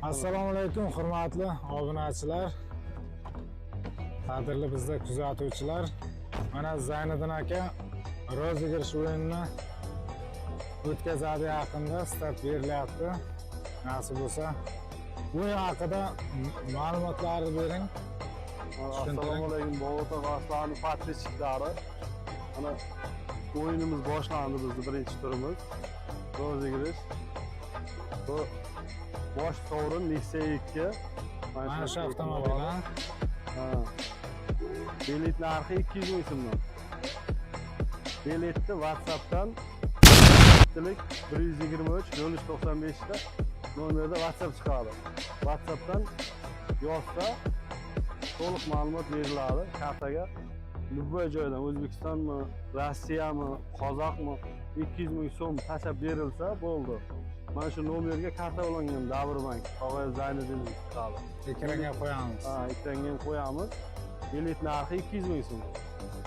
Assalomu alaykum hurmatli obunachilar, qadrli bizda kuzatuvchilar. Mana Zayniddin aka rozigirish o'yinini o'tkazadi yaqinda, start berilyapti. Nasib bo'lsa, o'yin haqida ma'lumotlarni bering. Assalomu alaykum Bog'ota G'aslarning podpischiklari. Mana o'yinimiz boshlandi, bizning birinchi turimiz. Rozigirish. Bu bosh sovrin Nexia 2. Mana shu avtomobil, ha. Bilet narxi 200 ming so'mdan. Biletni WhatsAppdan 123 0395 da nomerda WhatsApp chiqadi. WhatsAppdan yozsa to'liq ma'lumot beriladi kartaga. Любой joydan, O'zbekistonmi, Rossiyami, Qozoqmi 200 ming so'm tashlab berilsa bo'ldi. Mana shu nomerga karta olingan Davrbank, Tog'ay Zayniddin chiqadi. Ekranga qo'yamiz. Ha, ekranga qo'yamiz. Bilet narxi 200 ming so'm.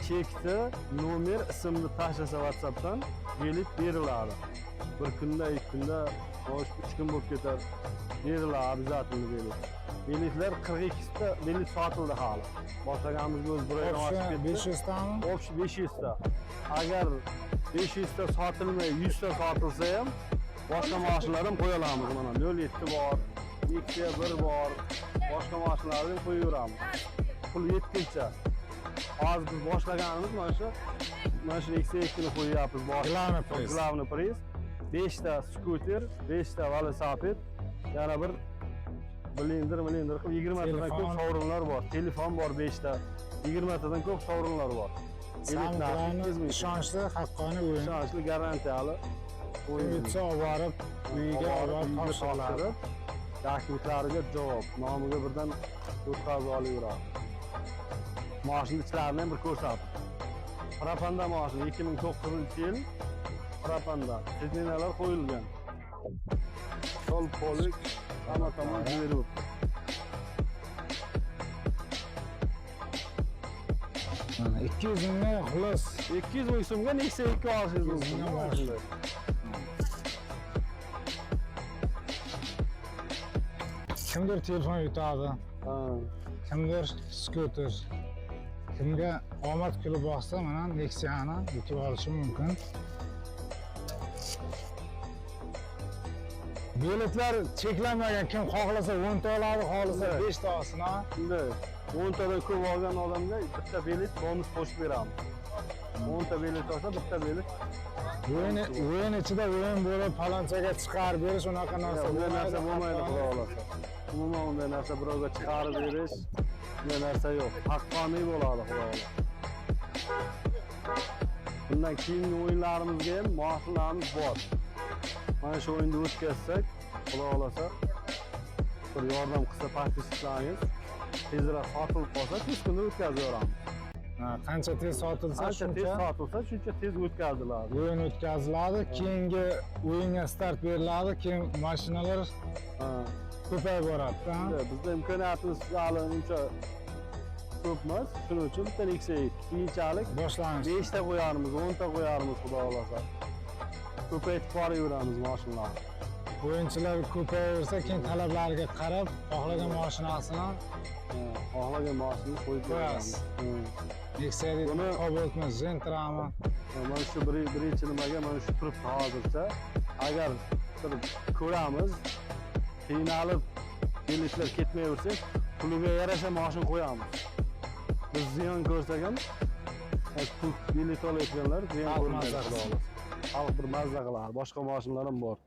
Chekni, nomer, ismni tashlasa WhatsAppdan bilet beriladi. Bir kunda, ikki kunda, 3 kun bo'lib ketar. Beriladi обязательно bilet. Biletlar 42 ta bilet sotildi hali. Boshlaganimizga o'z burayni ochib ketdi. 500 tami? Общий 500 ta. Agar 500 ta sotilmay 100 ta sotilsa ham boshqa mashinalar ham qo'ya olamiz. Mana 07 bor, Nexia 1 bor, boshqa mashinalarni ham qo'yaveramiz. Pul yetguncha. Hozir biz boshlaganimiz mana shu Nexia 2 ni qo'yyapmiz. Главный priz. 5 ta skuter, 5 ta velosiped, yana bir blindir qilib 20 tadan ko'p sovrinlar bor. Telefon bor 5 ta, 20 tadan ko'p sovrinlar bor. Ishonchli, haqqoniy o'yin. Ishonchli, garantiyali o'yin. O'yinchi olib borib, uyiga olib topshiradi. Takliflariga javob, nomiga birdan o'tkazib olaveradi. Mashina ichlarini ham bir ko'rsatib. Propanda mashina 2009-yil propanda. Sidinalar qo'yilgan. Sol polik hamma tomon berib. Mana 200 mingga xullas 200 ming so'mga Nexia 2 olishingiz mumkin. Kimdir telefon yutadi, kimdir skuter, kimga omad kulib boqsa, mana Nexia'ni yutib olishi mumkin. Biletlar cheklanmagan, kim xohlasa 10 ta oladi, xohlasa 5 ta olsin, ha. Shunday. 10 tadan ko'p olgan odamga bitta bilet bonus qo'shib beramiz. 10 ta bilet olsa bitta bilet. O'yin ichida o'yin bo'lib, palonchaga chiqarib berish unaqa narsa bo'lmaydi, xudo xolasa. Umuman unday narsa birovga chiqarib berish, bunday narsa yo'q. Haqqoniy bo'ladi, xudo xolasa. Bundan keyingi o'yinlarimizga ham mashinalarimiz bor. Mana shu o'yinda o'tkazsak, xudo xolasa bir yordam qilsa podpischiklaringiz tezroq sotilib qolsa, tez kunda o'tkazaveramiz. Qancha tez sotilsa, shuncha tez o'tkaziladi. O'yin o'tkaziladi, keyingi o'yinga start beriladi, keyin mashinalar ko'payib boradi. Bizda imkoniyatimiz hali uncha ko'p emas, shuning uchun bitta Nexia keyinchalik boshlanish 5 ta qo'yarmiz, 10 ta qo'yarmiz, xudo xolasa. Ko'paytirib boraveramiz mashinalarni. O'yinchilar ko'payaversa, keyin talablariga qarab, xohlagan mashinasini qo'yib qo'yamiz. Nexia buni Cobaltmi, Gentra'mi? Mana shu birinchi nimaga mana shu turibdi hozircha. Agar ko'ramiz, qiynalib biletlar ketmayversa, puliga yarasha mashina qo'yamiz. Biz ziyon ko'rsak ham, bilet olayotganlar ziyon ko'rmaydi. Xalq bir mazza qiladi, boshqa mashinalar ham bor.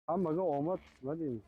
Hammaga omad, nima deymiz?